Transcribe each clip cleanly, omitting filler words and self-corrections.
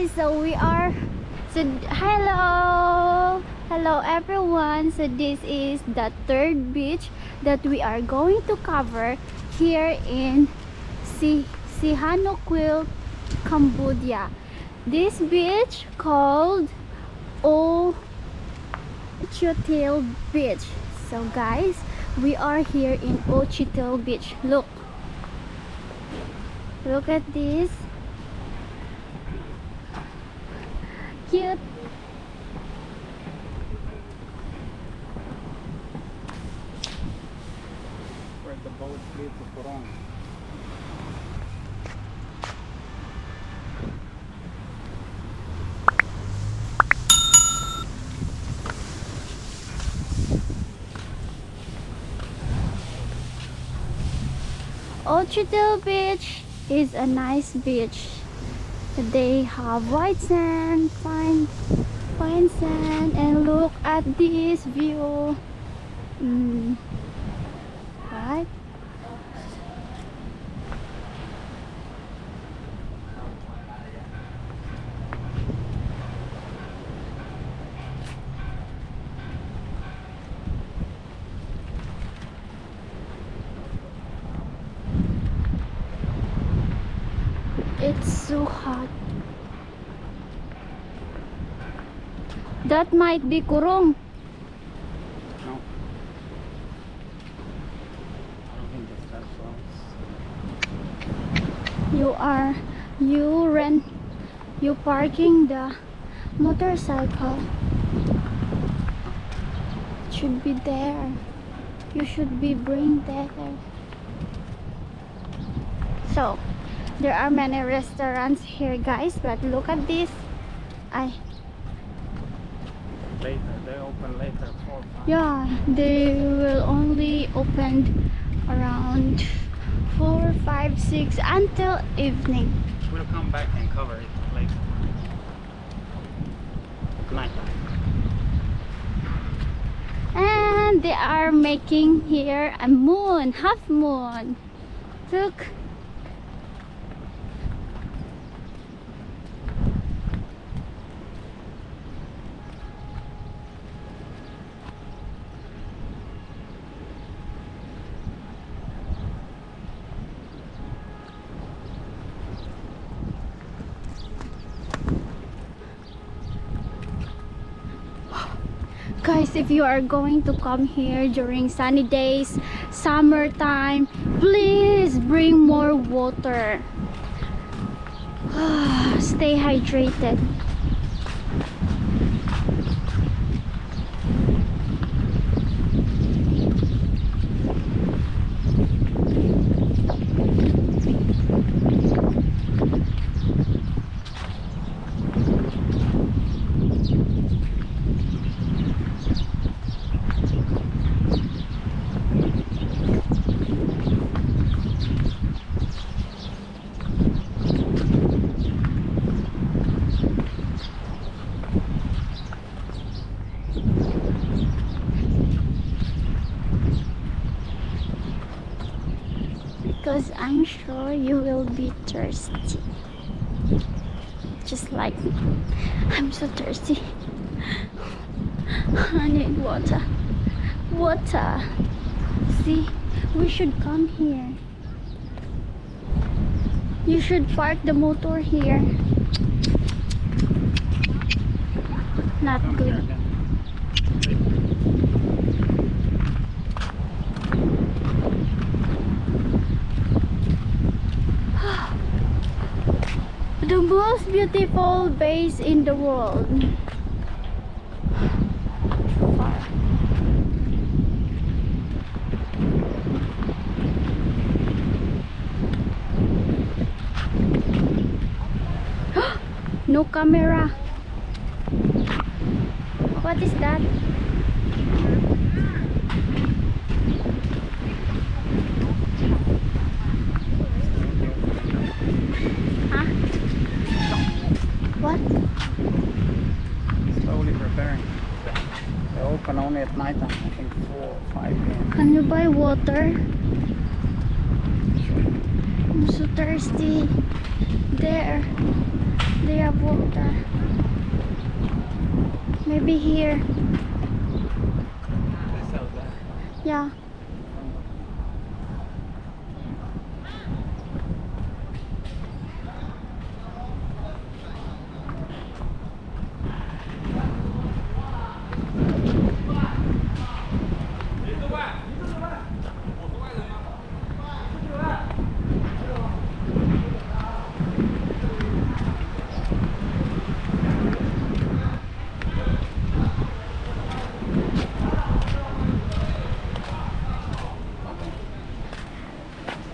guys, so we are hello everyone. So this is the third beach that we are going to cover here in Sihanoukville, Cambodia. This beach called Ochheuteal Beach. So guys, we are here in Ochheuteal Beach. Look at this cute. Where the boat leads to Purong. Ochheuteal Beach is a nice beach. They have white sand, fine sand, and look at this view. Right? It's so hot. That might be Kurong. No. I don't think it's that close. You parking the motorcycle. It should be there. You should be bring there. So there are many restaurants here, guys, but look at this. Later, they open later, 4 5. Yeah, they will only open around 4, 5, 6 until evening. We'll come back and cover it later. Night. And they are making here a moon, half moon. Look. Guys, if you are going to come here during sunny days, summertime, please bring more water. Stay hydrated. Because I'm sure you will be thirsty, just like me. I'm so thirsty. I need water. See, we should come here. You should park the motor here. Not good. The most beautiful base in the world. Far. No camera. What is that? What? Slowly preparing. They open only at night time, I think 4 or 5 p.m. Can you buy water? I'm so thirsty. There. They are have water. Maybe here. Yeah.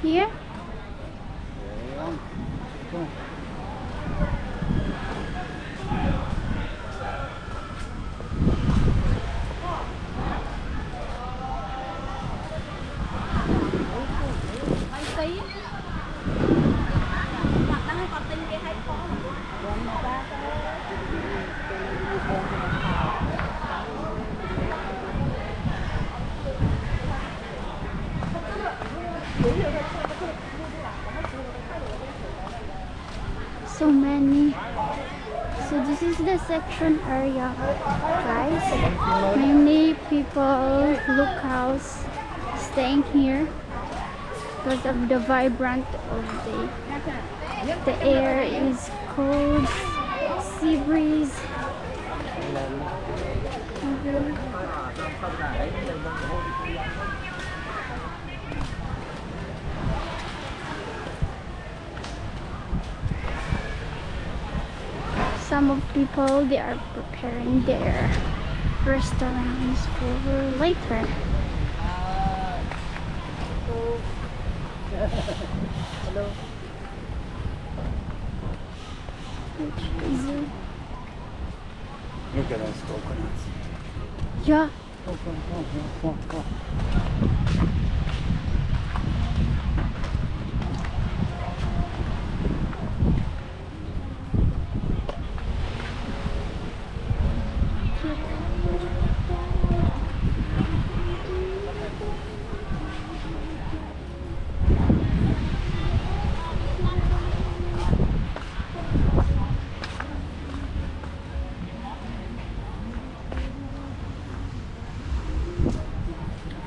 Here? So many. So this is the section area, guys. Many people, locals, staying here because of the vibrant of the air is cold, sea breeze. Some of people, they are preparing their restaurants for later. Hello. Look at those coconuts. Yeah.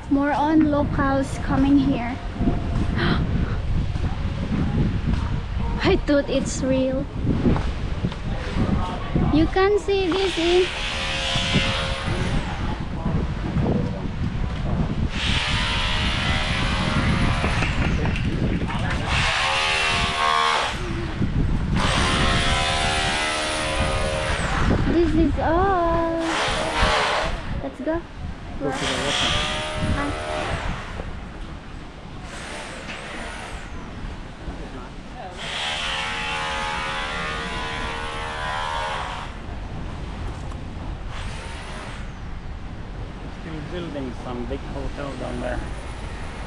More on locals coming here. I thought it's real. You can see this in this is all. Let's go. Go to the water. Still building some big hotel down there.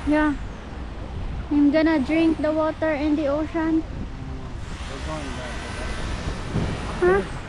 Yeah. I'm gonna drink the water in the ocean. We're going there. Huh?